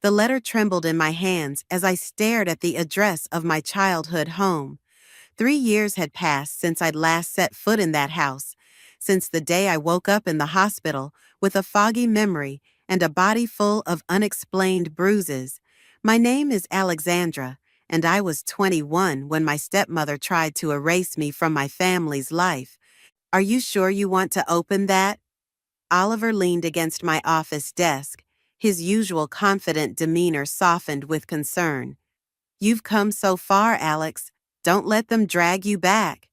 The letter trembled in my hands as I stared at the address of my childhood home. 3 years had passed since I'd last set foot in that house, since the day I woke up in the hospital with a foggy memory and a body full of unexplained bruises. My name is Alexandra, and I was 21 when my stepmother tried to erase me from my family's life. Are you sure you want to open that? Oliver leaned against my office desk, his usual confident demeanor softened with concern. You've come so far, Alex. Don't let them drag you back.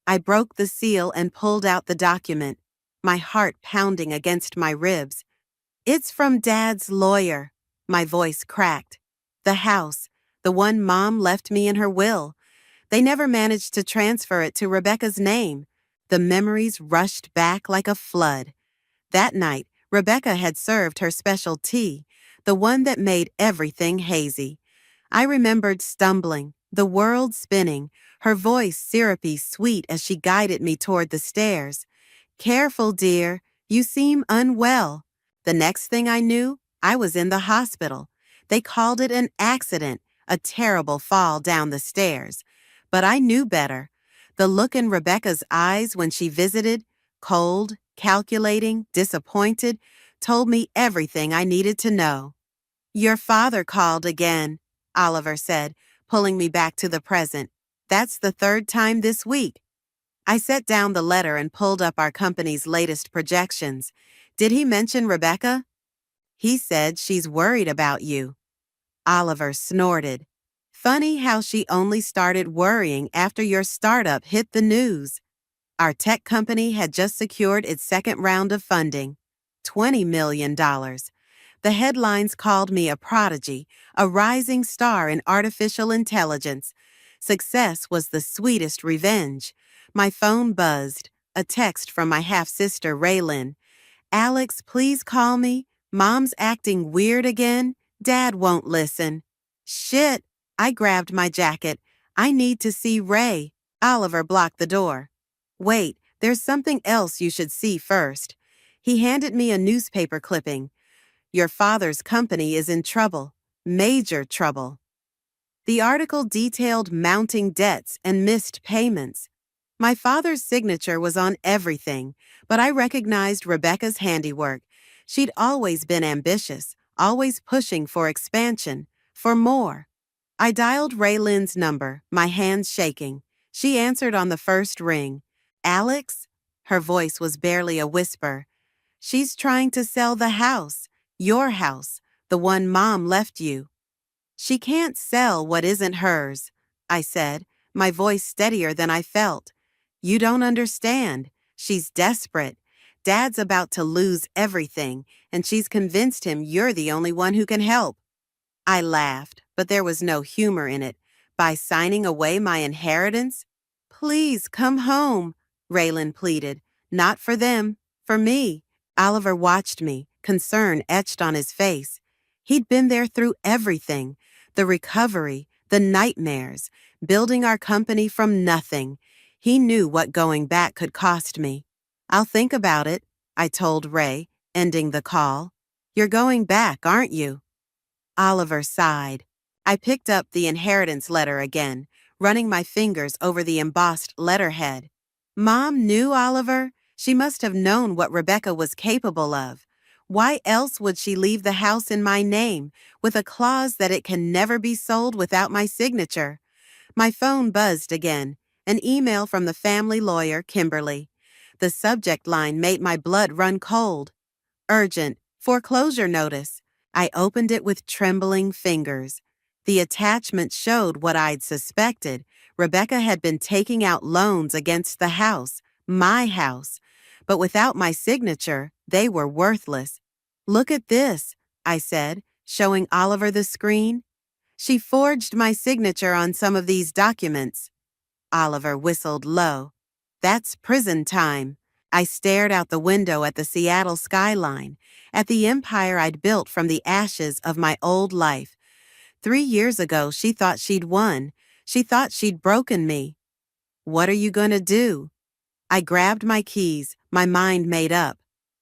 I broke the seal and pulled out the document, my heart pounding against my ribs. It's from Dad's lawyer. My voice cracked. The house, the one Mom left me in her will. They never managed to transfer it to Rebecca's name. The memories rushed back like a flood. That night, Rebecca had served her special tea, the one that made everything hazy. I remembered stumbling, the world spinning, her voice syrupy sweet as she guided me toward the stairs. Careful, dear, you seem unwell. The next thing I knew, I was in the hospital. They called it an accident, a terrible fall down the stairs. But I knew better. The look in Rebecca's eyes when she visited, cold, calculating, disappointed, told me everything I needed to know. Your father called again, Oliver said, pulling me back to the present. That's the third time this week. I set down the letter and pulled up our company's latest projections. Did he mention Rebecca? He said she's worried about you. Oliver snorted. Funny how she only started worrying after your startup hit the news. Our tech company had just secured its second round of funding, $20 million. The headlines called me a prodigy, a rising star in artificial intelligence. Success was the sweetest revenge. My phone buzzed, a text from my half-sister Raylin. Alex, please call me. Mom's acting weird again. Dad won't listen. Shit, I grabbed my jacket. I need to see Ray. Oliver blocked the door. Wait, there's something else you should see first. He handed me a newspaper clipping. Your father's company is in trouble. Major trouble. The article detailed mounting debts and missed payments. My father's signature was on everything, but I recognized Rebecca's handiwork. She'd always been ambitious, always pushing for expansion, for more. I dialed Raylin's number, my hands shaking. She answered on the first ring. Alex? Her voice was barely a whisper. She's trying to sell the house, your house, the one Mom left you. She can't sell what isn't hers, I said, my voice steadier than I felt. You don't understand. She's desperate. Dad's about to lose everything, and she's convinced him you're the only one who can help. I laughed, but there was no humor in it. By signing away my inheritance? Please come home, Raylin pleaded. Not for them, for me. Oliver watched me, concern etched on his face. He'd been there through everything, the recovery, the nightmares, building our company from nothing. He knew what going back could cost me. I'll think about it, I told Ray, ending the call. You're going back, aren't you? Oliver sighed. I picked up the inheritance letter again, running my fingers over the embossed letterhead. Mom knew Oliver. She must have known what Rebecca was capable of. Why else would she leave the house in my name, with a clause that it can never be sold without my signature? My phone buzzed again, an email from the family lawyer, Kimberly. The subject line made my blood run cold. Urgent, foreclosure notice. I opened it with trembling fingers. The attachment showed what I'd suspected. Rebecca had been taking out loans against the house, my house. But without my signature, they were worthless. Look at this, I said, showing Oliver the screen. She forged my signature on some of these documents. Oliver whistled low. That's prison time. I stared out the window at the Seattle skyline, at the empire I'd built from the ashes of my old life. 3 years ago, she thought she'd won. She thought she'd broken me. What are you going to do? I grabbed my keys, my mind made up.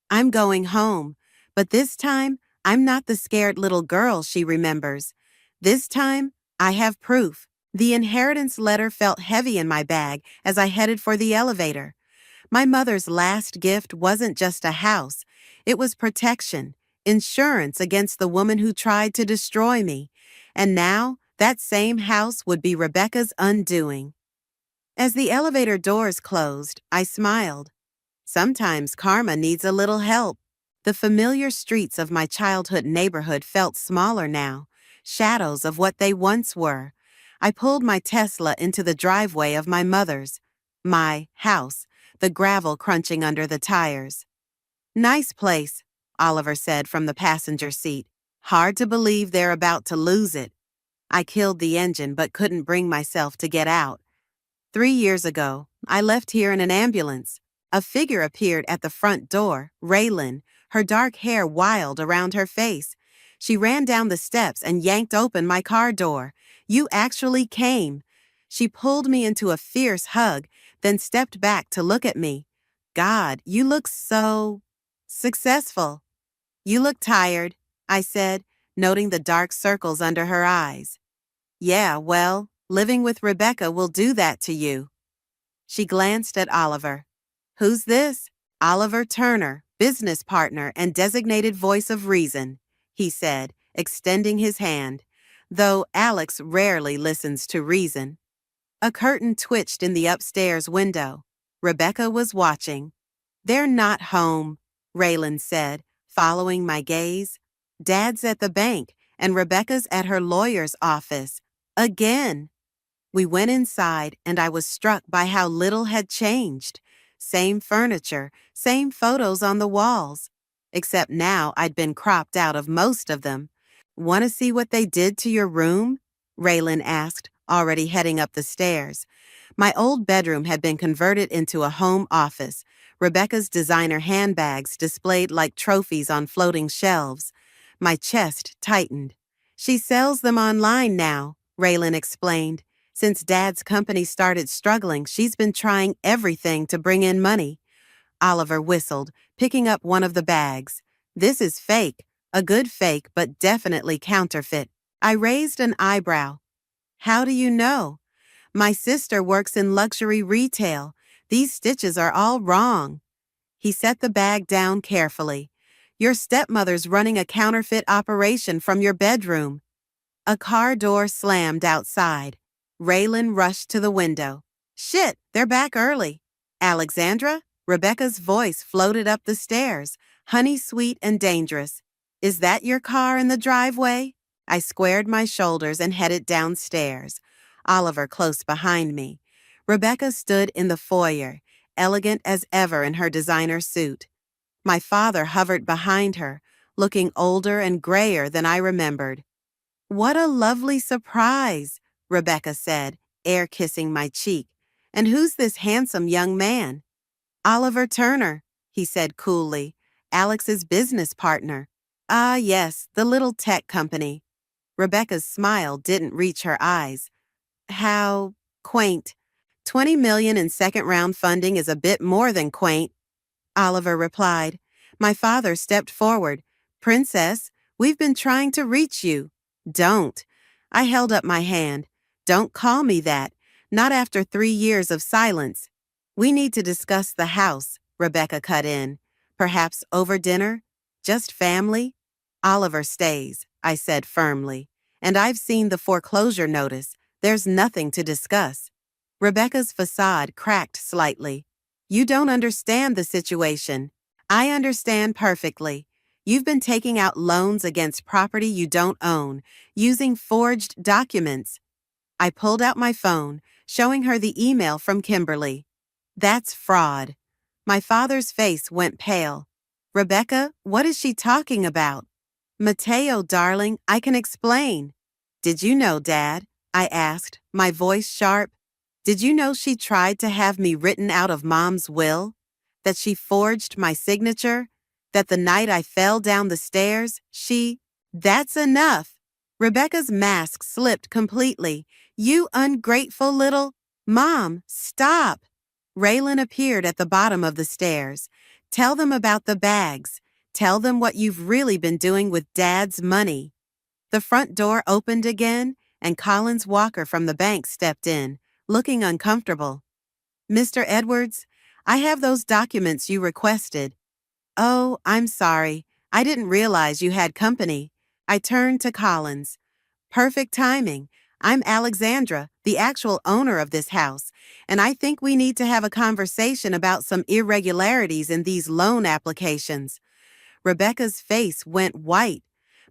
I'm going home, but this time I'm not the scared little girl she remembers. This time, I have proof. The inheritance letter felt heavy in my bag as I headed for the elevator. My mother's last gift wasn't just a house. It was protection, insurance against the woman who tried to destroy me. And now, that same house would be Rebecca's undoing. As the elevator doors closed, I smiled. Sometimes karma needs a little help. The familiar streets of my childhood neighborhood felt smaller now, shadows of what they once were. I pulled my Tesla into the driveway of my mother's, my house, the gravel crunching under the tires. Nice place, Oliver said from the passenger seat. Hard to believe they're about to lose it. I killed the engine but couldn't bring myself to get out. 3 years ago, I left here in an ambulance. A figure appeared at the front door, Raylan, her dark hair wild around her face. She ran down the steps and yanked open my car door. You actually came. She pulled me into a fierce hug, then stepped back to look at me. God, you look so successful. You look tired, I said, noting the dark circles under her eyes. Yeah, well, living with Rebecca will do that to you. She glanced at Oliver. Who's this? Oliver Turner, business partner and designated voice of reason, he said, extending his hand, though Alex rarely listens to reason. A curtain twitched in the upstairs window. Rebecca was watching. They're not home, Raylan said, following my gaze. Dad's at the bank, and Rebecca's at her lawyer's office. Again. We went inside, and I was struck by how little had changed. Same furniture, same photos on the walls. Except now I'd been cropped out of most of them. Want to see what they did to your room? Raylan asked, already heading up the stairs. My old bedroom had been converted into a home office. Rebecca's designer handbags displayed like trophies on floating shelves. My chest tightened. She sells them online now, Raylan explained. Since Dad's company started struggling, she's been trying everything to bring in money. Oliver whistled, picking up one of the bags. This is fake. A good fake, but definitely counterfeit. I raised an eyebrow. How do you know? My sister works in luxury retail. These stitches are all wrong. He set the bag down carefully. Your stepmother's running a counterfeit operation from your bedroom. A car door slammed outside. Raylan rushed to the window. Shit, they're back early. Alexandra? Rebecca's voice floated up the stairs, honey-sweet and dangerous. Is that your car in the driveway? I squared my shoulders and headed downstairs, Oliver close behind me. Rebecca stood in the foyer, elegant as ever in her designer suit. My father hovered behind her, looking older and grayer than I remembered. What a lovely surprise, Rebecca said, air-kissing my cheek. And who's this handsome young man? Oliver Turner, he said coolly, Alex's business partner. Ah, yes, the little tech company. Rebecca's smile didn't reach her eyes. How quaint. $20 million in second-round funding is a bit more than quaint, Oliver replied. My father stepped forward. Princess, we've been trying to reach you. Don't. I held up my hand. Don't call me that. Not after 3 years of silence. We need to discuss the house, Rebecca cut in. Perhaps over dinner? Just family? Oliver stays, I said firmly. And I've seen the foreclosure notice. There's nothing to discuss. Rebecca's facade cracked slightly. You don't understand the situation. I understand perfectly. You've been taking out loans against property you don't own, using forged documents. I pulled out my phone, showing her the email from Kimberly. That's fraud. My father's face went pale. Rebecca, what is she talking about? Mateo, darling, I can explain. Did you know, Dad? I asked, my voice sharp. Did you know she tried to have me written out of Mom's will? That she forged my signature? That the night I fell down the stairs, That's enough. Rebecca's mask slipped completely. You ungrateful little... Mom, stop. Raylan appeared at the bottom of the stairs. Tell them about the bags. Tell them what you've really been doing with Dad's money." The front door opened again, and Collins Walker from the bank stepped in, looking uncomfortable. "Mr. Edwards, I have those documents you requested." "Oh, I'm sorry. I didn't realize you had company." I turned to Collins. "Perfect timing. I'm Alexandra, the actual owner of this house, and I think we need to have a conversation about some irregularities in these loan applications." Rebecca's face went white.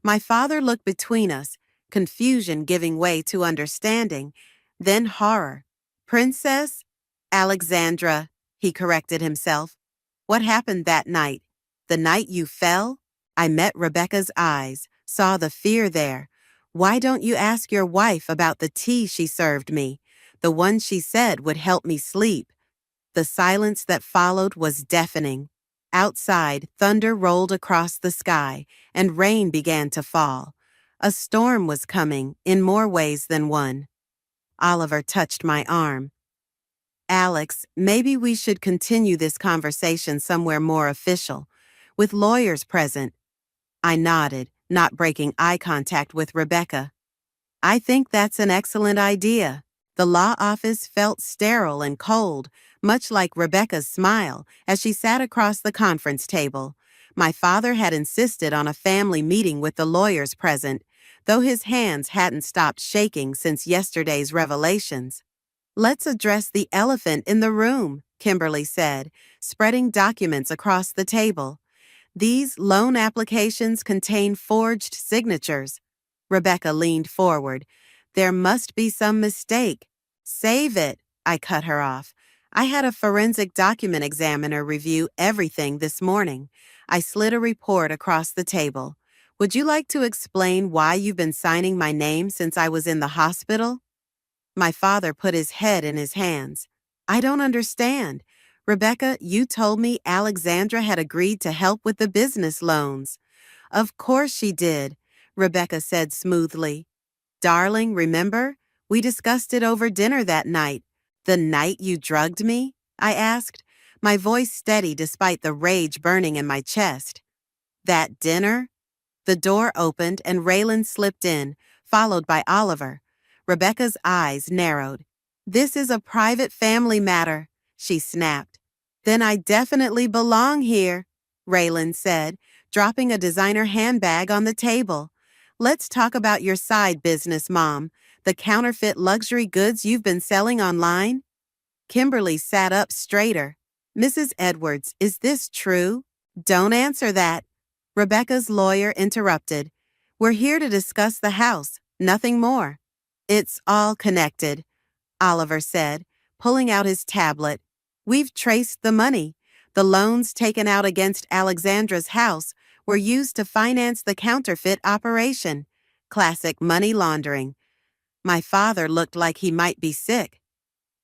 My father looked between us, confusion giving way to understanding, then horror. "Princess?" "Alexandra," he corrected himself. "What happened that night? The night you fell?" I met Rebecca's eyes, saw the fear there. "Why don't you ask your wife about the tea she served me? The one she said would help me sleep." The silence that followed was deafening. Outside, thunder rolled across the sky, and rain began to fall. A storm was coming, in more ways than one. Oliver touched my arm. "Alex, maybe we should continue this conversation somewhere more official, with lawyers present." I nodded, not breaking eye contact with Rebecca. "I think that's an excellent idea." The law office felt sterile and cold, much like Rebecca's smile as she sat across the conference table. My father had insisted on a family meeting with the lawyers present, though his hands hadn't stopped shaking since yesterday's revelations. "Let's address the elephant in the room," Kimberly said, spreading documents across the table. "These loan applications contain forged signatures." Rebecca leaned forward. "There must be some mistake." "Save it," I cut her off. "I had a forensic document examiner review everything this morning." I slid a report across the table. "Would you like to explain why you've been signing my name since I was in the hospital?" My father put his head in his hands. "I don't understand. Rebecca, you told me Alexandra had agreed to help with the business loans." "Of course she did," Rebecca said smoothly. "Darling, remember? We discussed it over dinner that night." "The night you drugged me?" I asked, my voice steady despite the rage burning in my chest. "That dinner?" The door opened and Raylan slipped in, followed by Oliver. Rebecca's eyes narrowed. "This is a private family matter," she snapped. "Then I definitely belong here," Raylan said, dropping a designer handbag on the table. "Let's talk about your side business, Mom, the counterfeit luxury goods you've been selling online." Kimberly sat up straighter. "Mrs. Edwards, is this true?" "Don't answer that," Rebecca's lawyer interrupted. "We're here to discuss the house, nothing more." "It's all connected," Oliver said, pulling out his tablet. "We've traced the money. The loans taken out against Alexandra's house were used to finance the counterfeit operation. Classic money laundering." My father looked like he might be sick.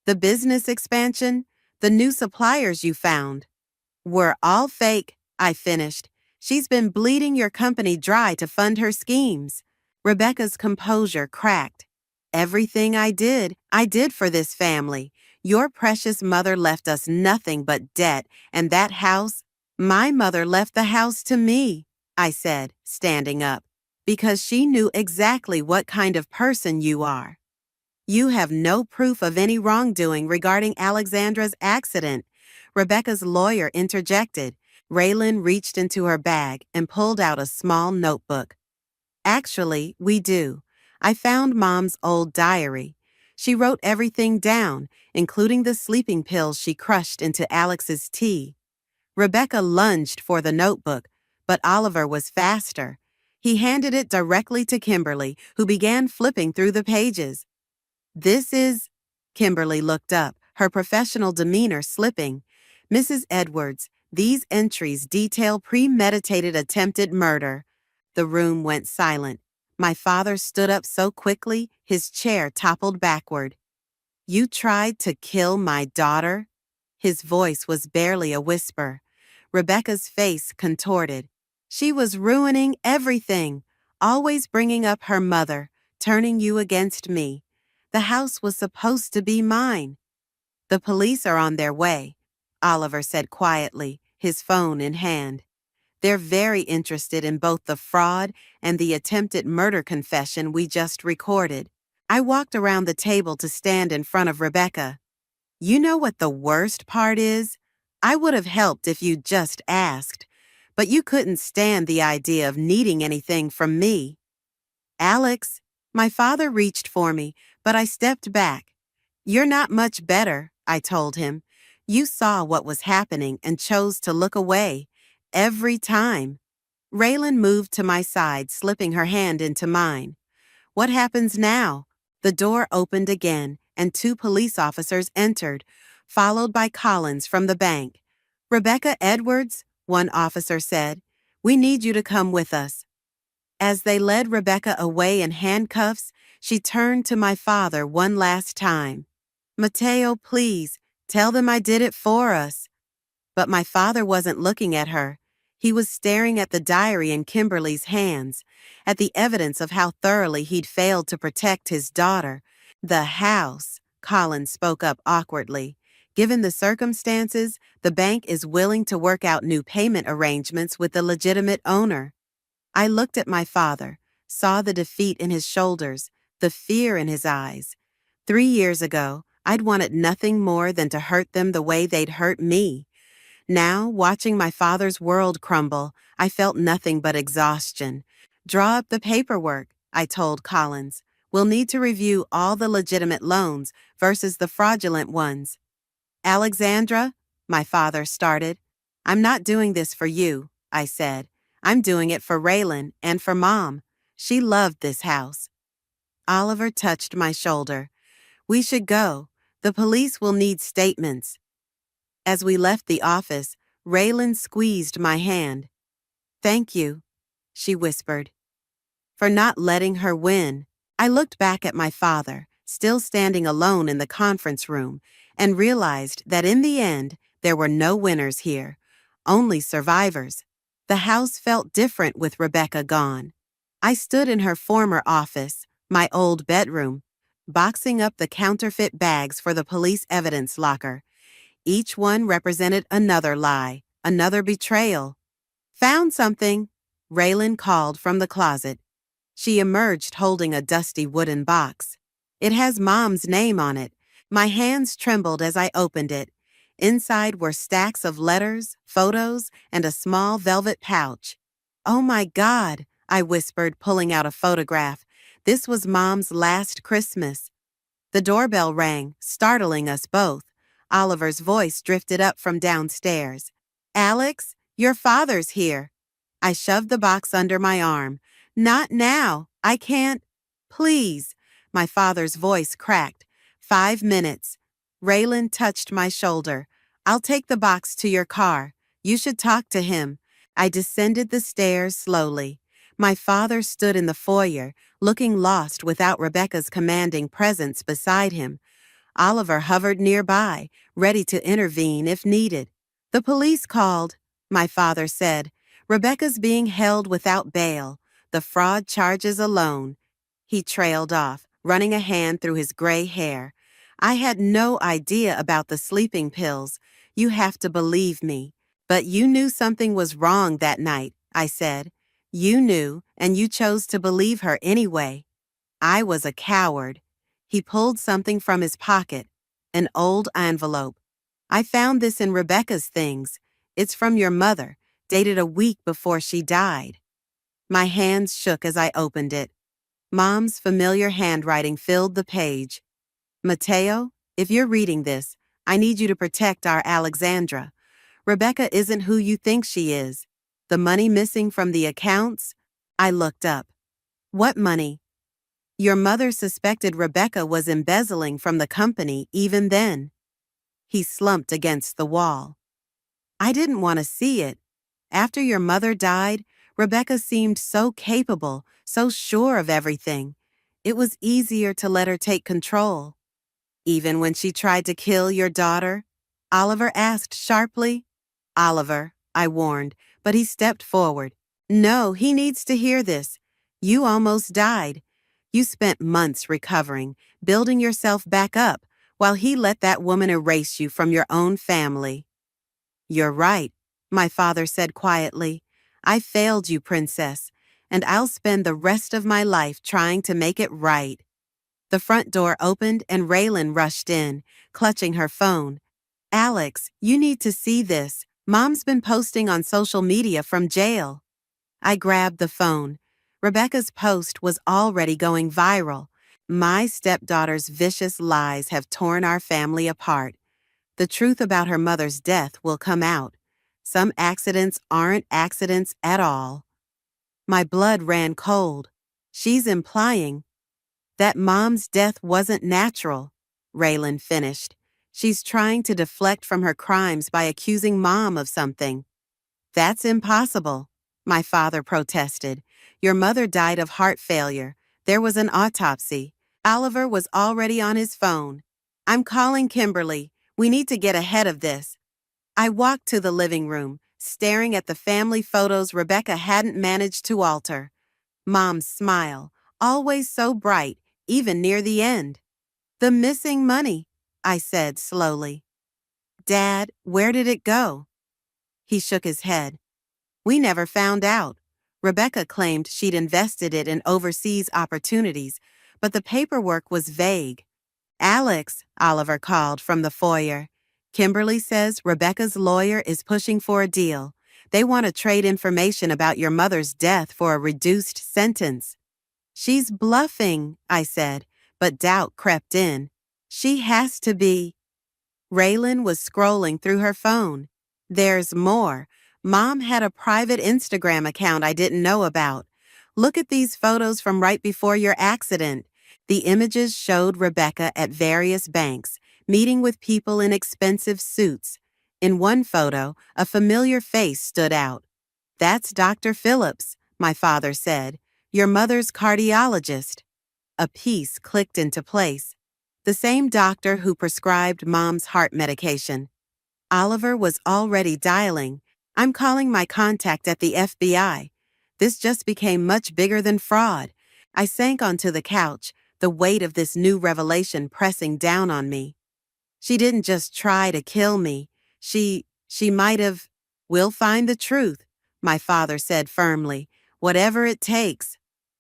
"The business expansion? The new suppliers you found?" "Were all fake," I finished. "She's been bleeding your company dry to fund her schemes." Rebecca's composure cracked. "Everything I did for this family. Your precious mother left us nothing but debt, and that house—" "My mother left the house to me," I said, standing up, "because she knew exactly what kind of person you are." "You have no proof of any wrongdoing regarding Alexandra's accident," Rebecca's lawyer interjected. Raylan reached into her bag and pulled out a small notebook. "Actually, we do. I found Mom's old diary. She wrote everything down, including the sleeping pills she crushed into Alex's tea." Rebecca lunged for the notebook, but Oliver was faster. He handed it directly to Kimberly, who began flipping through the pages. "This is—" Kimberly looked up, her professional demeanor slipping. "Mrs. Edwards, these entries detail premeditated attempted murder." The room went silent. My father stood up so quickly, his chair toppled backward. "You tried to kill my daughter?" His voice was barely a whisper. Rebecca's face contorted. "She was ruining everything, always bringing up her mother, turning you against me. The house was supposed to be mine." "The police are on their way," Oliver said quietly, his phone in hand. They're very interested in both the fraud and the attempted murder confession we just recorded. I walked around the table to stand in front of Rebecca. You know what the worst part is? I would have helped if you'd just asked, but you couldn't stand the idea of needing anything from me. Alex, my father reached for me, but I stepped back. You're not much better, I told him. You saw what was happening and chose to look away. Every time. Raylan moved to my side, slipping her hand into mine. What happens now? The door opened again, and 2 police officers entered, followed by Collins from the bank. Rebecca Edwards, one officer said, we need you to come with us. As they led Rebecca away in handcuffs, she turned to my father one last time. Mateo, please, tell them I did it for us. But my father wasn't looking at her. He was staring at the diary in Kimberly's hands, at the evidence of how thoroughly he'd failed to protect his daughter. The house, Collins spoke up awkwardly. Given the circumstances, the bank is willing to work out new payment arrangements with the legitimate owner. I looked at my father, saw the defeat in his shoulders, the fear in his eyes. 3 years ago, I'd wanted nothing more than to hurt them the way they'd hurt me. Now, watching my father's world crumble, I felt nothing but exhaustion. Draw up the paperwork, I told Collins. We'll need to review all the legitimate loans versus the fraudulent ones. Alexandra, my father started. I'm not doing this for you, I said. I'm doing it for Raylan and for Mom. She loved this house. Oliver touched my shoulder. We should go. The police will need statements. As we left the office, Raylan squeezed my hand. Thank you, she whispered, for not letting her win. I looked back at my father, still standing alone in the conference room, and realized that in the end, there were no winners here, only survivors. The house felt different with Rebecca gone. I stood in her former office, my old bedroom, boxing up the counterfeit bags for the police evidence locker. Each one represented another lie, another betrayal. Found something, Raylan called from the closet. She emerged holding a dusty wooden box. It has Mom's name on it. My hands trembled as I opened it. Inside were stacks of letters, photos, and a small velvet pouch. Oh my God, I whispered, pulling out a photograph. This was Mom's last Christmas. The doorbell rang, startling us both. Oliver's voice drifted up from downstairs. Alex, your father's here. I shoved the box under my arm. Not now. I can't. Please. My father's voice cracked. 5 minutes. Raylan touched my shoulder. I'll take the box to your car. You should talk to him. I descended the stairs slowly. My father stood in the foyer, looking lost without Rebecca's commanding presence beside him. Oliver hovered nearby, ready to intervene if needed. The police called, my father said. Rebecca's being held without bail. The fraud charges alone. He trailed off, running a hand through his gray hair. I had no idea about the sleeping pills. You have to believe me. But you knew something was wrong that night, I said. You knew, and you chose to believe her anyway. I was a coward. He pulled something from his pocket, an old envelope. I found this in Rebecca's things. It's from your mother, dated a week before she died. My hands shook as I opened it. Mom's familiar handwriting filled the page. Mateo, if you're reading this, I need you to protect our Alexandra. Rebecca isn't who you think she is. The money missing from the accounts? I looked up. What money? Your mother suspected Rebecca was embezzling from the company even then. He slumped against the wall. I didn't want to see it. After your mother died, Rebecca seemed so capable, so sure of everything. It was easier to let her take control. Even when she tried to kill your daughter? Oliver asked sharply. Oliver, I warned, but he stepped forward. No, he needs to hear this. You almost died. You spent months recovering, building yourself back up, while he let that woman erase you from your own family. You're right, my father said quietly. I failed you, princess, and I'll spend the rest of my life trying to make it right. The front door opened and Raylan rushed in, clutching her phone. Alex, you need to see this. Mom's been posting on social media from jail. I grabbed the phone. Rebecca's post was already going viral. My stepdaughter's vicious lies have torn our family apart. The truth about her mother's death will come out. Some accidents aren't accidents at all. My blood ran cold. She's implying that Mom's death wasn't natural, Raylan finished. She's trying to deflect from her crimes by accusing Mom of something. That's impossible, my father protested. Your mother died of heart failure. There was an autopsy. Oliver was already on his phone. I'm calling Kimberly. We need to get ahead of this. I walked to the living room, staring at the family photos Rebecca hadn't managed to alter. Mom's smile, always so bright, even near the end. The missing money, I said slowly. Dad, where did it go? He shook his head. We never found out. Rebecca claimed she'd invested it in overseas opportunities, but the paperwork was vague. Alex, Oliver called from the foyer. Kimberly says Rebecca's lawyer is pushing for a deal. They want to trade information about your mother's death for a reduced sentence. She's bluffing, I said, but doubt crept in. She has to be. Raylan was scrolling through her phone. There's more. Mom had a private Instagram account I didn't know about. Look at these photos from right before your accident. The images showed Rebecca at various banks, meeting with people in expensive suits. In one photo, a familiar face stood out. That's Dr. Phillips, my father said. Your mother's cardiologist. A piece clicked into place. The same doctor who prescribed Mom's heart medication. Oliver was already dialing. I'm calling my contact at the FBI. This just became much bigger than fraud. I sank onto the couch, the weight of this new revelation pressing down on me. She didn't just try to kill me. She might have. We'll find the truth, my father said firmly. Whatever it takes.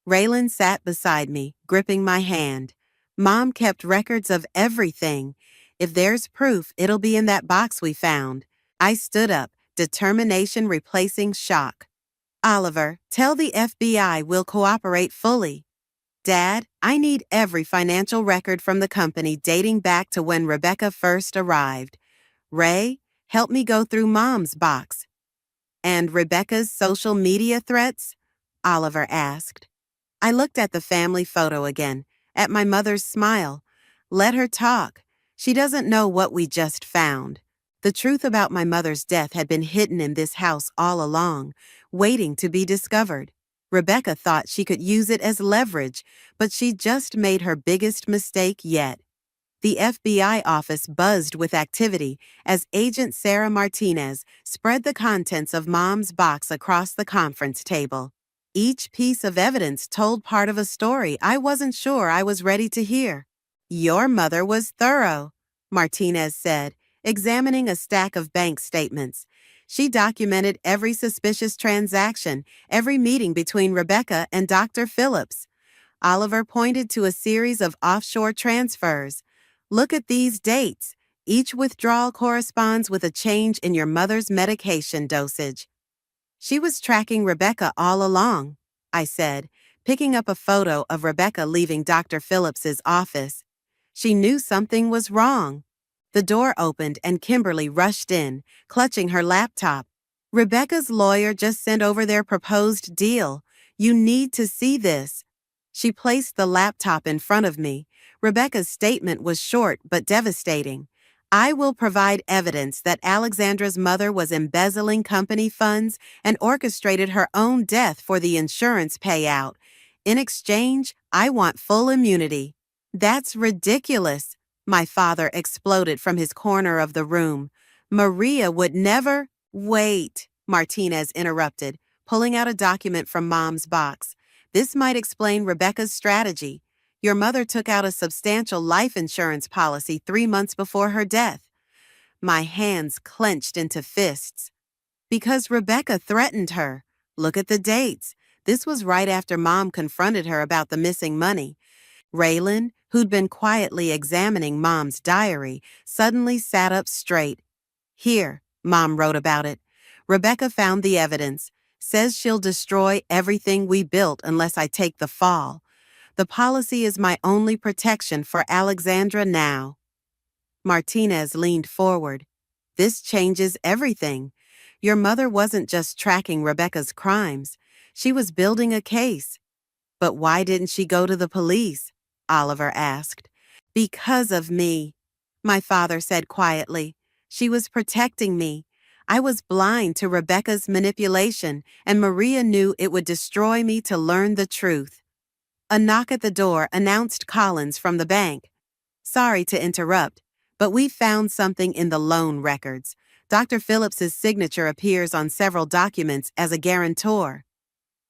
Raylan sat beside me, gripping my hand. Mom kept records of everything. If there's proof, it'll be in that box we found. I stood up, determination replacing shock. Oliver, tell the FBI we'll cooperate fully. Dad, I need every financial record from the company dating back to when Rebecca first arrived. Ray, help me go through Mom's box. And Rebecca's social media threats? Oliver asked. I looked at the family photo again, at my mother's smile. Let her talk. She doesn't know what we just found. The truth about my mother's death had been hidden in this house all along, waiting to be discovered. Rebecca thought she could use it as leverage, but she just made her biggest mistake yet. The FBI office buzzed with activity as Agent Sarah Martinez spread the contents of Mom's box across the conference table. Each piece of evidence told part of a story I wasn't sure I was ready to hear. Your mother was thorough, Martinez said, examining a stack of bank statements. She documented every suspicious transaction, every meeting between Rebecca and Dr. Phillips. Oliver pointed to a series of offshore transfers. Look at these dates. Each withdrawal corresponds with a change in your mother's medication dosage. She was tracking Rebecca all along, I said, picking up a photo of Rebecca leaving Dr. Phillips's office. She knew something was wrong. The door opened and Kimberly rushed in, clutching her laptop. Rebecca's lawyer just sent over their proposed deal. You need to see this. She placed the laptop in front of me. Rebecca's statement was short but devastating. I will provide evidence that Alexandra's mother was embezzling company funds and orchestrated her own death for the insurance payout. In exchange, I want full immunity. That's ridiculous, my father exploded from his corner of the room. Maria would never— Wait, Martinez interrupted, pulling out a document from Mom's box. This might explain Rebecca's strategy. Your mother took out a substantial life insurance policy 3 months before her death. My hands clenched into fists. Because Rebecca threatened her, Look at the dates. This was right after Mom confronted her about the missing money. Raylan, who'd been quietly examining Mom's diary, suddenly sat up straight. Here, Mom wrote about it. Rebecca found the evidence. Says she'll destroy everything we built unless I take the fall. The policy is my only protection for Alexandra now. Martinez leaned forward. This changes everything. Your mother wasn't just tracking Rebecca's crimes. She was building a case. But why didn't she go to the police? Oliver asked. Because of me, my father said quietly. She was protecting me. I was blind to Rebecca's manipulation, and Maria knew it would destroy me to learn the truth. A knock at the door announced Collins from the bank. Sorry to interrupt, but we found something in the loan records. Dr. Phillips's signature appears on several documents as a guarantor.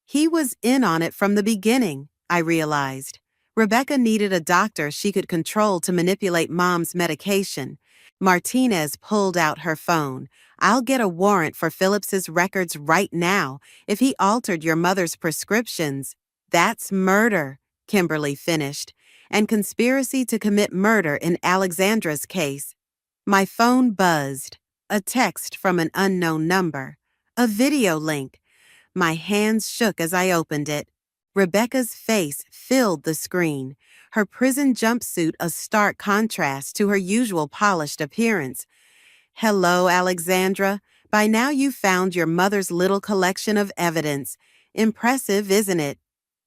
He was in on it from the beginning, I realized. Rebecca needed a doctor she could control to manipulate Mom's medication. Martinez pulled out her phone. I'll get a warrant for Phillips's records right now if he altered your mother's prescriptions. That's murder, Kimberly finished, and conspiracy to commit murder in Alexandra's case. My phone buzzed. A text from an unknown number. A video link. My hands shook as I opened it. Rebecca's face filled the screen, her prison jumpsuit a stark contrast to her usual polished appearance. Hello, Alexandra. By now you've found your mother's little collection of evidence. Impressive, isn't it?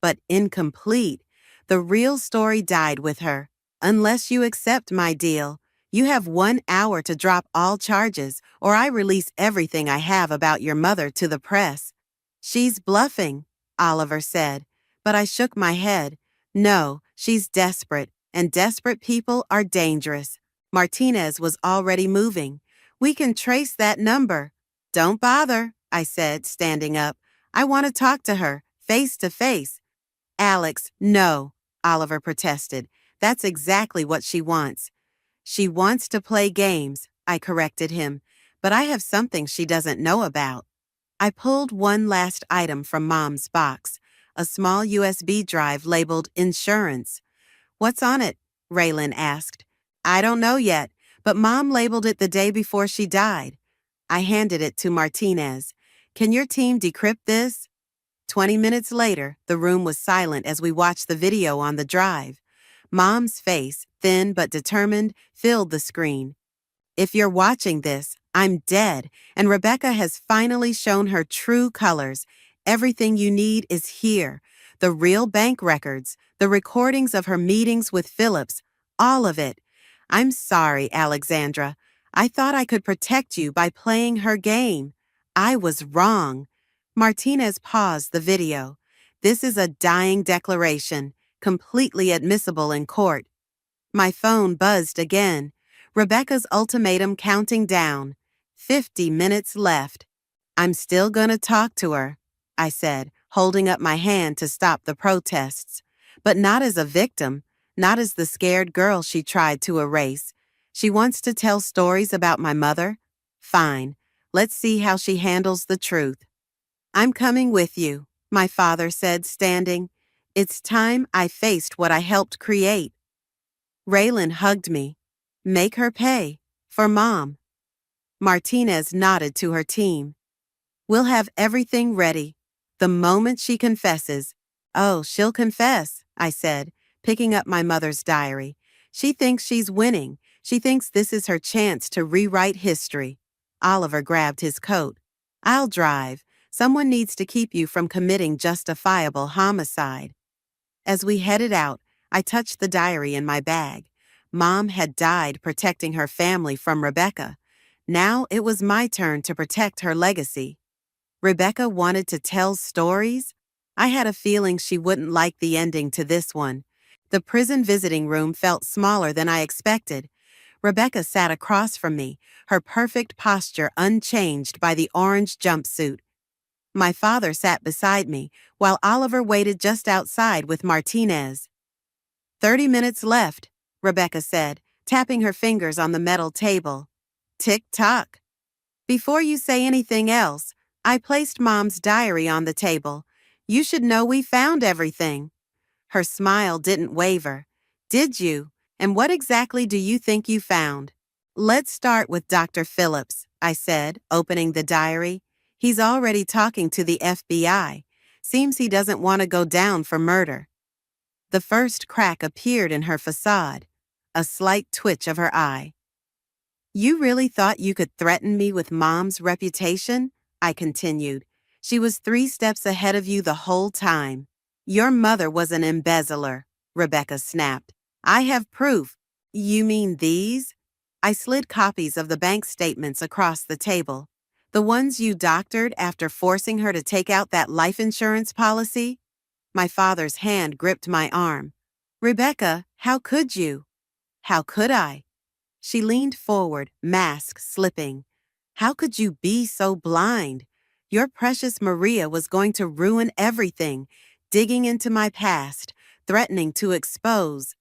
But incomplete. The real story died with her. Unless you accept my deal, you have 1 hour to drop all charges, or I release everything I have about your mother to the press. She's bluffing, Oliver said, but I shook my head. No, she's desperate, and desperate people are dangerous. Martinez was already moving. We can trace that number. Don't bother, I said, standing up. I want to talk to her, face to face. Alex, no, Oliver protested. That's exactly what she wants. She wants to play games, I corrected him, but I have something she doesn't know about. I pulled one last item from Mom's box, a small USB drive labeled Insurance. What's on it? Raylan asked. I don't know yet, but Mom labeled it the day before she died. I handed it to Martinez. Can your team decrypt this? 20 minutes later, the room was silent as we watched the video on the drive. Mom's face, thin but determined, filled the screen. If you're watching this, I'm dead, and Rebecca has finally shown her true colors. Everything you need is here. The real bank records, the recordings of her meetings with Phillips, all of it. I'm sorry, Alexandra. I thought I could protect you by playing her game. I was wrong. Martinez paused the video. This is a dying declaration, completely admissible in court. My phone buzzed again. Rebecca's ultimatum counting down. 50 minutes left. I'm still gonna talk to her, I said, holding up my hand to stop the protests. But not as a victim, not as the scared girl she tried to erase. She wants to tell stories about my mother? Fine. Let's see how she handles the truth. I'm coming with you, my father said, standing. It's time I faced what I helped create. Raylan hugged me. Make her pay. For Mom. Martinez nodded to her team. We'll have everything ready. The moment she confesses. Oh, she'll confess, I said, picking up my mother's diary. She thinks she's winning. She thinks this is her chance to rewrite history. Oliver grabbed his coat. I'll drive. Someone needs to keep you from committing justifiable homicide. As we headed out, I touched the diary in my bag. Mom had died protecting her family from Rebecca. Now it was my turn to protect her legacy. Rebecca wanted to tell stories? I had a feeling she wouldn't like the ending to this one. The prison visiting room felt smaller than I expected. Rebecca sat across from me, her perfect posture unchanged by the orange jumpsuit. My father sat beside me, while Oliver waited just outside with Martinez. 30 minutes left, Rebecca said, tapping her fingers on the metal table. Tick-tock. Before you say anything else, I placed Mom's diary on the table. You should know we found everything. Her smile didn't waver. Did you? And what exactly do you think you found? Let's start with Dr. Phillips, I said, opening the diary. He's already talking to the FBI. Seems he doesn't want to go down for murder. The first crack appeared in her facade, a slight twitch of her eye. You really thought you could threaten me with Mom's reputation? I continued. She was 3 steps ahead of you the whole time. Your mother was an embezzler, Rebecca snapped. I have proof. You mean these? I slid copies of the bank statements across the table. The ones you doctored after forcing her to take out that life insurance policy? My father's hand gripped my arm. Rebecca, how could you? How could I? She leaned forward, mask slipping. How could you be so blind? Your precious Maria was going to ruin everything, digging into my past, threatening to expose.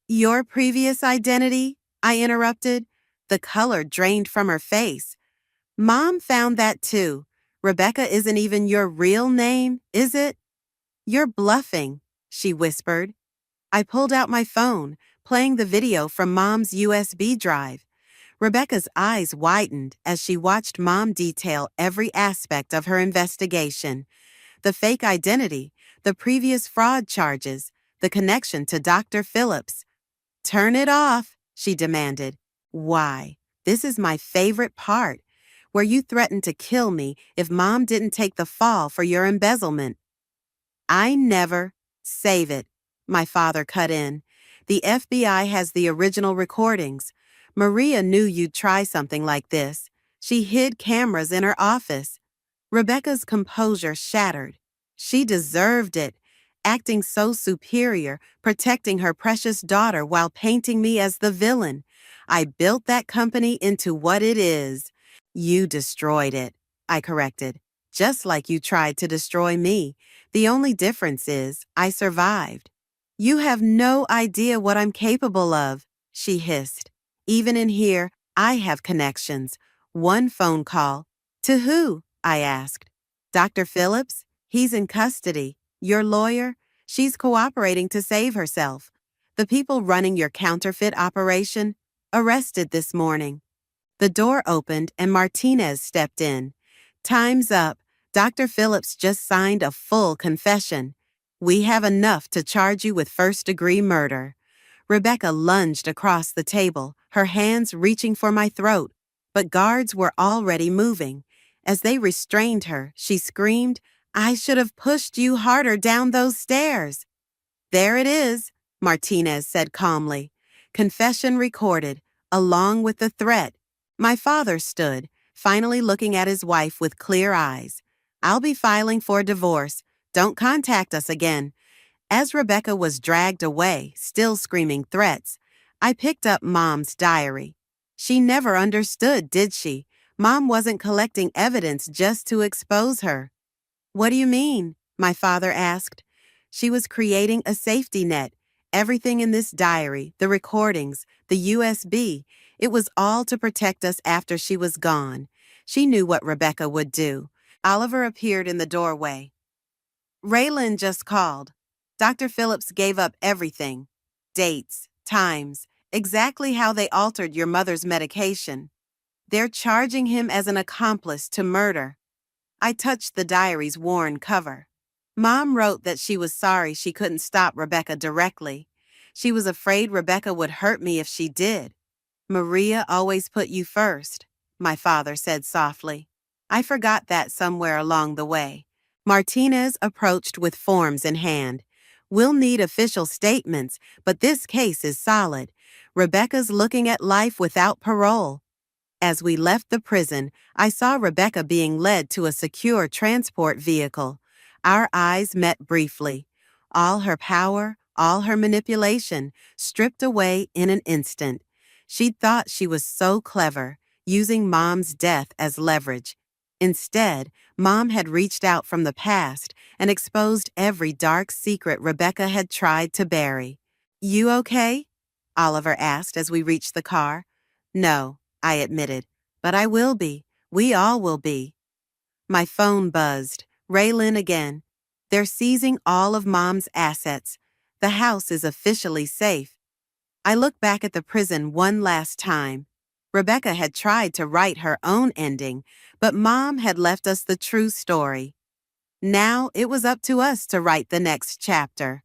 Your previous identity? I interrupted. The color drained from her face. Mom found that too. Rebecca isn't even your real name, is it? You're bluffing, she whispered. I pulled out my phone, playing the video from Mom's USB drive. Rebecca's eyes widened as she watched Mom detail every aspect of her investigation. The fake identity, the previous fraud charges, the connection to Dr. Phillips. Turn it off, she demanded. Why? This is my favorite part, where you threatened to kill me if Mom didn't take the fall for your embezzlement. I never. Save it, my father cut in. The FBI has the original recordings. Maria knew you'd try something like this. She hid cameras in her office. Rebecca's composure shattered. She deserved it, acting so superior, protecting her precious daughter while painting me as the villain. I built that company into what it is. You destroyed it, I corrected, just like you tried to destroy me. The only difference is I survived. You have no idea what I'm capable of, she hissed. Even in here, I have connections. One phone call. To who? I asked. Dr. Phillips? He's in custody. Your lawyer? She's cooperating to save herself. The people running your counterfeit operation? Arrested this morning. The door opened and Martinez stepped in. Time's up. Dr. Phillips just signed a full confession. We have enough to charge you with first-degree murder. Rebecca lunged across the table, her hands reaching for my throat, but guards were already moving. As they restrained her, she screamed, I should have pushed you harder down those stairs. There it is, Martinez said calmly. Confession recorded, along with the threat. My father stood, finally looking at his wife with clear eyes. I'll be filing for divorce. Don't contact us again. As Rebecca was dragged away, still screaming threats, I picked up Mom's diary. She never understood, did she? Mom wasn't collecting evidence just to expose her. What do you mean? My father asked. She was creating a safety net. Everything in this diary, the recordings, the USB, it was all to protect us after she was gone. She knew what Rebecca would do. Oliver appeared in the doorway. Raylan just called. Dr. Phillips gave up everything. Dates, times, exactly how they altered your mother's medication. They're charging him as an accomplice to murder. I touched the diary's worn cover. Mom wrote that she was sorry she couldn't stop Rebecca directly. She was afraid Rebecca would hurt me if she did. Maria always put you first, my father said softly. I forgot that somewhere along the way. Martinez approached with forms in hand. We'll need official statements, but this case is solid. Rebecca's looking at life without parole. As we left the prison, I saw Rebecca being led to a secure transport vehicle. Our eyes met briefly. All her power, all her manipulation, stripped away in an instant. She'd thought she was so clever, using Mom's death as leverage. Instead, Mom had reached out from the past and exposed every dark secret Rebecca had tried to bury. You okay? Oliver asked as we reached the car. No, I admitted, but I will be. We all will be. My phone buzzed. Raylan again. They're seizing all of Mom's assets. The house is officially safe. I looked back at the prison one last time. Rebecca had tried to write her own ending, but Mom had left us the true story. Now it was up to us to write the next chapter.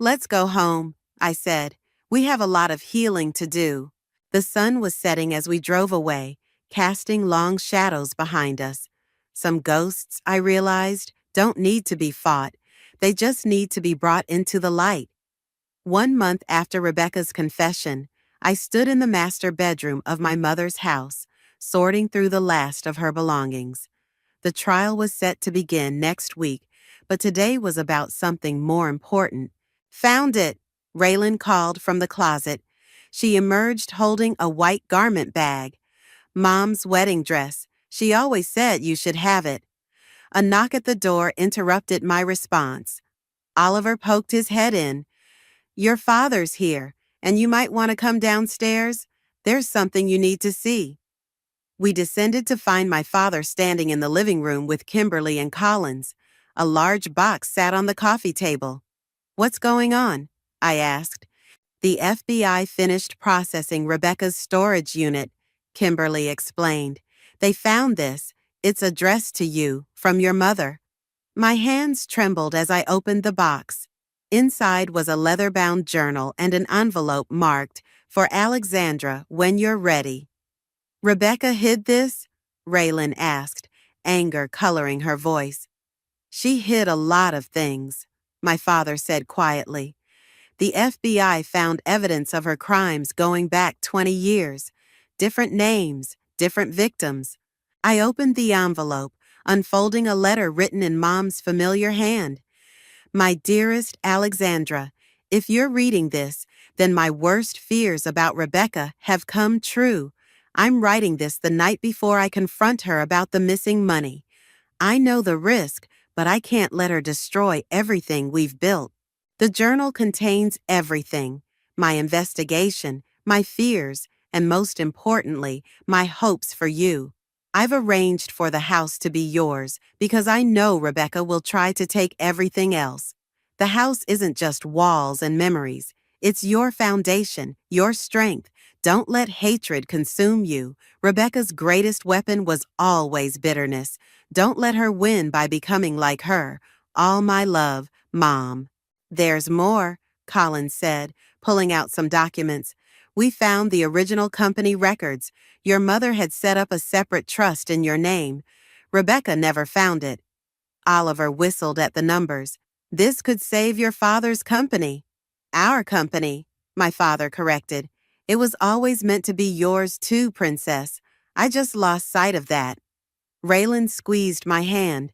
Let's go home, I said. We have a lot of healing to do. The sun was setting as we drove away, casting long shadows behind us. Some ghosts, I realized, don't need to be fought. They just need to be brought into the light. 1 month after Rebecca's confession, I stood in the master bedroom of my mother's house, sorting through the last of her belongings. The trial was set to begin next week, but today was about something more important. Found it, Raylan called from the closet. She emerged holding a white garment bag. Mom's wedding dress. She always said you should have it. A knock at the door interrupted my response. Oliver poked his head in. Your father's here, and you might want to come downstairs. There's something you need to see. We descended to find my father standing in the living room with Kimberly and Collins. A large box sat on the coffee table. What's going on? I asked. The FBI finished processing Rebecca's storage unit, Kimberly explained. They found this. It's addressed to you, from your mother. My hands trembled as I opened the box. Inside was a leather-bound journal and an envelope marked, "For Alexandra, when you're ready." Rebecca hid this? Raylan asked, anger coloring her voice. She hid a lot of things, my father said quietly. The FBI found evidence of her crimes going back 20 years. Different names, different victims. I opened the envelope, unfolding a letter written in Mom's familiar hand. My dearest Alexandra, if you're reading this, then my worst fears about Rebecca have come true. I'm writing this the night before I confront her about the missing money. I know the risk, but I can't let her destroy everything we've built. The journal contains everything: my investigation, my fears, and most importantly, my hopes for you. I've arranged for the house to be yours because I know Rebecca will try to take everything else. The house isn't just walls and memories. It's your foundation, your strength. Don't let hatred consume you. Rebecca's greatest weapon was always bitterness. Don't let her win by becoming like her. All my love, Mom. There's more, Collins said, pulling out some documents. We found the original company records. Your mother had set up a separate trust in your name. Rebecca never found it. Oliver whistled at the numbers. This could save your father's company. Our company, my father corrected. It was always meant to be yours too, Princess. I just lost sight of that. Raylan squeezed my hand.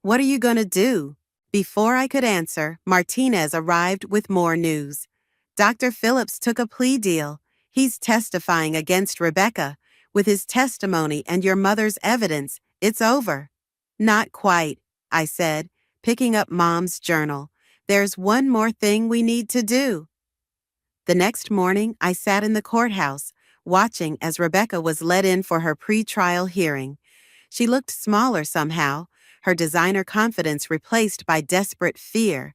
What are you going to do? Before I could answer, Martinez arrived with more news. Dr. Phillips took a plea deal. He's testifying against Rebecca. With his testimony and your mother's evidence, it's over. Not quite, I said, picking up Mom's journal. There's one more thing we need to do. The next morning, I sat in the courthouse, watching as Rebecca was led in for her pre-trial hearing. She looked smaller somehow, her designer confidence replaced by desperate fear.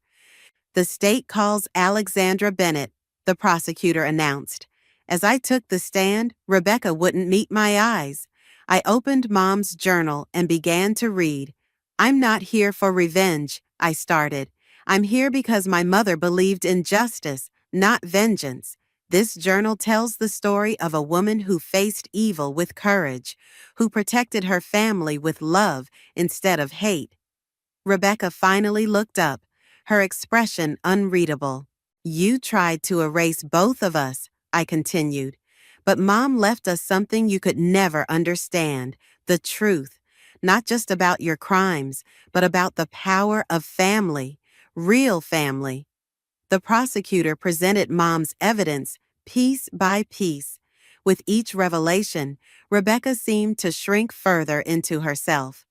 The state calls Alexandra Bennett, the prosecutor announced. As I took the stand, Rebecca wouldn't meet my eyes. I opened Mom's journal and began to read. I'm not here for revenge, I started. I'm here because my mother believed in justice, not vengeance. This journal tells the story of a woman who faced evil with courage, who protected her family with love instead of hate. Rebecca finally looked up, her expression unreadable. You tried to erase both of us, I continued. But Mom left us something you could never understand, the truth. Not just about your crimes, but about the power of family, real family. The prosecutor presented Mom's evidence piece by piece. With each revelation, Rebecca seemed to shrink further into herself.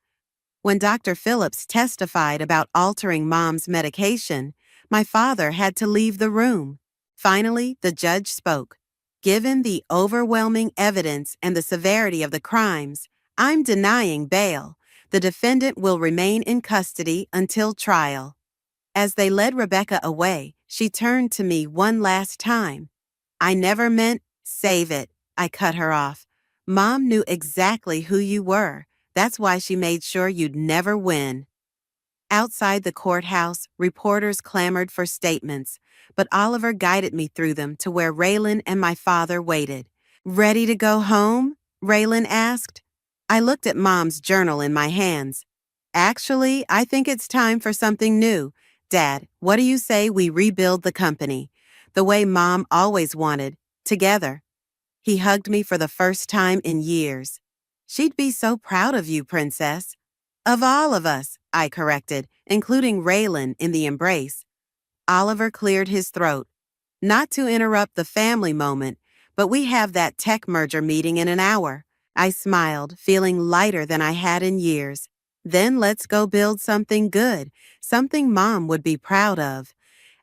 When Dr. Phillips testified about altering Mom's medication, my father had to leave the room. Finally, the judge spoke. Given the overwhelming evidence and the severity of the crimes, I'm denying bail. The defendant will remain in custody until trial. As they led Rebecca away, she turned to me one last time. I never meant, save it. I cut her off. Mom knew exactly who you were. That's why she made sure you'd never win. Outside the courthouse, reporters clamored for statements, but Oliver guided me through them to where Raylan and my father waited. Ready to go home? Raylan asked. I looked at Mom's journal in my hands. Actually, I think it's time for something new. Dad, what do you say we rebuild the company? The way Mom always wanted, together. He hugged me for the first time in years. She'd be so proud of you, Princess. Of all of us, I corrected, including Raylan in the embrace. Oliver cleared his throat. Not to interrupt the family moment, but we have that tech merger meeting in an hour. I smiled, feeling lighter than I had in years. Then let's go build something good, something Mom would be proud of.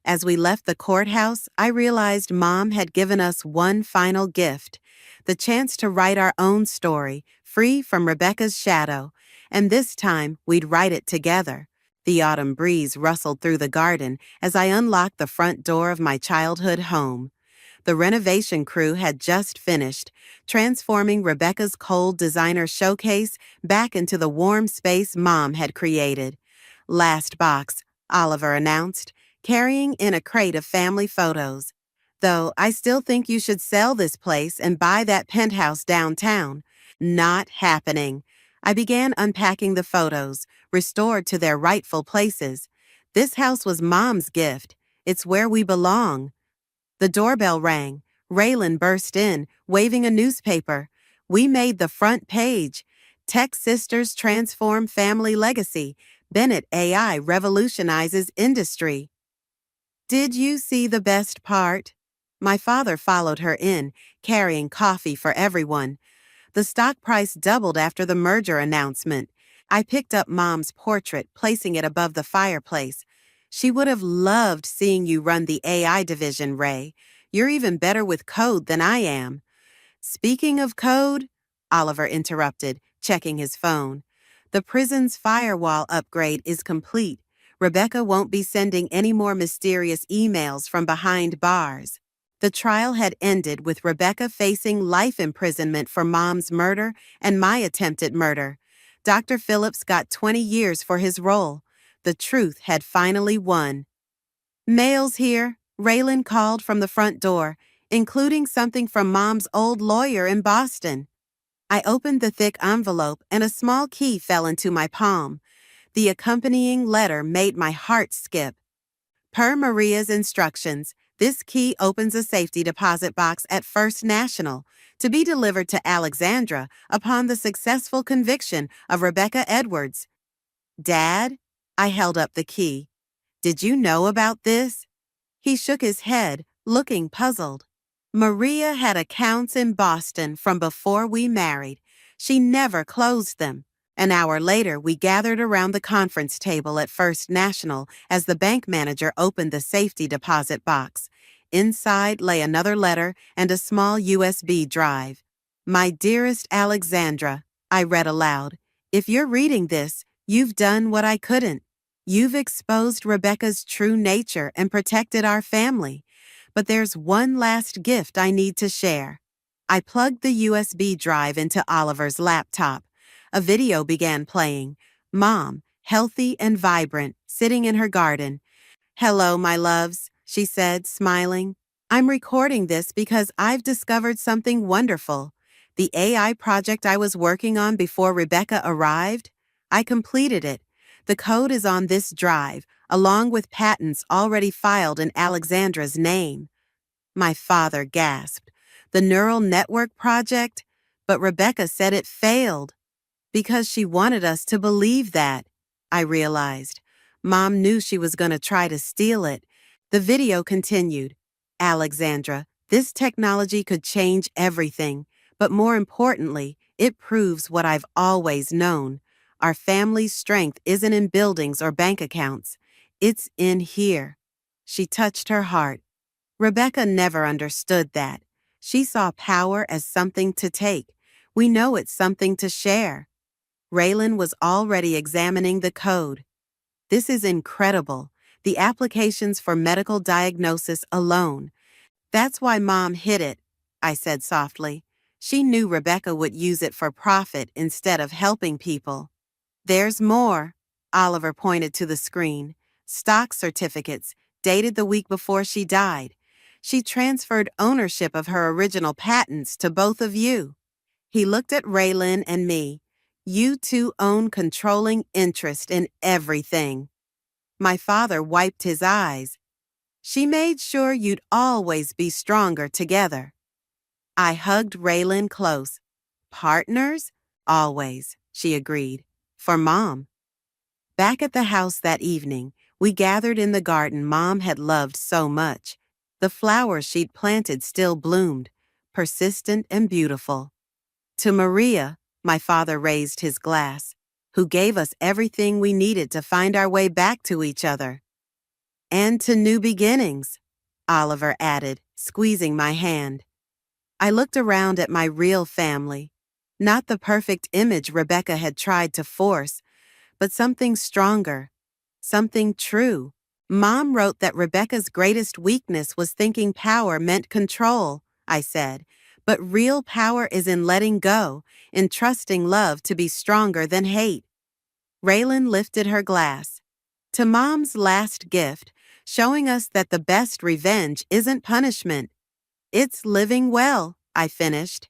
As we left the courthouse, I realized Mom had given us one final gift, the chance to write our own story, free from Rebecca's shadow, and this time we'd write it together. The autumn breeze rustled through the garden as I unlocked the front door of my childhood home. The renovation crew had just finished, transforming Rebecca's cold designer showcase back into the warm space Mom had created. Last box, Oliver announced, carrying in a crate of family photos. Though I still think you should sell this place and buy that penthouse downtown. Not happening. I began unpacking the photos, restored to their rightful places. This house was Mom's gift. It's where we belong. The doorbell rang. Raylan burst in, waving a newspaper. We made the front page. Tech Sisters Transform Family Legacy. Bennett AI revolutionizes industry. Did you see the best part? My father followed her in, carrying coffee for everyone. The stock price doubled after the merger announcement. I picked up Mom's portrait, placing it above the fireplace. She would have loved seeing you run the AI division, Ray. You're even better with code than I am. Speaking of code, Oliver interrupted, checking his phone. The prison's firewall upgrade is complete. Rebecca won't be sending any more mysterious emails from behind bars. The trial had ended with Rebecca facing life imprisonment for Mom's murder and my attempted murder. Dr. Phillips got 20 years for his role. The truth had finally won. Mail's here, Raylan called from the front door, including something from Mom's old lawyer in Boston. I opened the thick envelope and a small key fell into my palm. The accompanying letter made my heart skip. Per Maria's instructions, this key opens a safety deposit box at First National to be delivered to Alexandra upon the successful conviction of Rebecca Edwards. Dad? I held up the key. Did you know about this? He shook his head, looking puzzled. Maria had accounts in Boston from before we married. She never closed them. An hour later, we gathered around the conference table at First National as the bank manager opened the safety deposit box. Inside lay another letter and a small USB drive. My dearest Alexandra, I read aloud, if you're reading this, you've done what I couldn't. You've exposed Rebecca's true nature and protected our family. But there's one last gift I need to share. I plugged the USB drive into Oliver's laptop. A video began playing. Mom, healthy and vibrant, sitting in her garden. Hello, my loves, she said, smiling. I'm recording this because I've discovered something wonderful. The AI project I was working on before Rebecca arrived, I completed it. The code is on this drive, along with patents already filed in Alexandra's name. My father gasped. The neural network project? But Rebecca said it failed. Because she wanted us to believe that, I realized. Mom knew she was going to try to steal it. The video continued. Alexandra, this technology could change everything, but more importantly, it proves what I've always known. Our family's strength isn't in buildings or bank accounts. It's in here. She touched her heart. Rebecca never understood that. She saw power as something to take. We know it's something to share. Raylan was already examining the code. This is incredible. The applications for medical diagnosis alone. That's why Mom hid it, I said softly. She knew Rebecca would use it for profit instead of helping people. There's more. Oliver pointed to the screen. Stock certificates, dated the week before she died. She transferred ownership of her original patents to both of you. He looked at Raylan and me. You two own controlling interest in everything. My father wiped his eyes. She made sure you'd always be stronger together. I hugged Raylan close. Partners? Always, she agreed. For Mom. Back at the house that evening, we gathered in the garden Mom had loved so much. The flowers she'd planted still bloomed, persistent and beautiful. To Maria, my father raised his glass, who gave us everything we needed to find our way back to each other. And to new beginnings, Oliver added, squeezing my hand. I looked around at my real family, not the perfect image Rebecca had tried to force, but something stronger, something true. Mom wrote that Rebecca's greatest weakness was thinking power meant control, I said, but real power is in letting go, in trusting love to be stronger than hate. Raylan lifted her glass. To Mom's last gift, showing us that the best revenge isn't punishment. It's living well, I finished.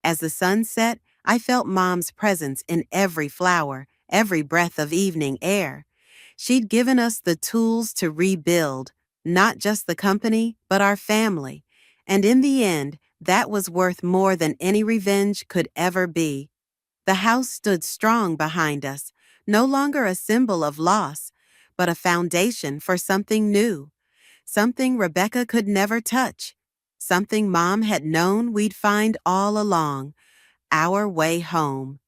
As the sun set, I felt Mom's presence in every flower, every breath of evening air. She'd given us the tools to rebuild, not just the company, but our family. And in the end, that was worth more than any revenge could ever be. The house stood strong behind us, no longer a symbol of loss, but a foundation for something new, something Rebecca could never touch, something Mom had known we'd find all along, our way home.